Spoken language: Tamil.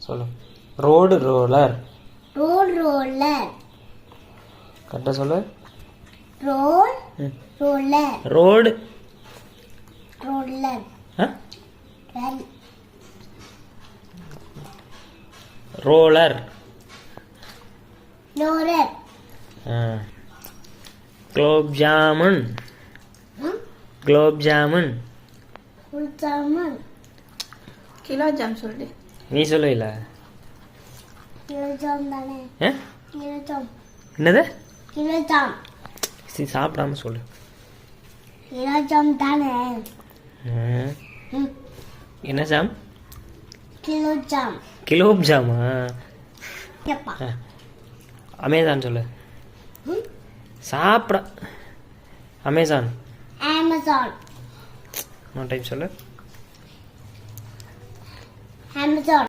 சொல்லு. Road roller. Road roller. கரெக்டாக சொல்லு. Road roller. Road roller. Roller. Roller. Gulab jamun. Gulab jamun. Jamun. Kilo jam சொல்லு. நீ சொல்லு இல்லை. கிலோ ஜாம் தானே. Kilo jam. என்னது? Kilo jam. சரி சாப்பிடாம சொல்லு. கிலோ ஜாம் தானே. என்ன ஜாம்? Kilo jam. கிலோப் ஜாமா? எப்பா. அமேசான் சொல்லு. சாப்பிட. அமேசான். அமேசான். இன்னொரு டைம் சொல்லு. அமேசான்.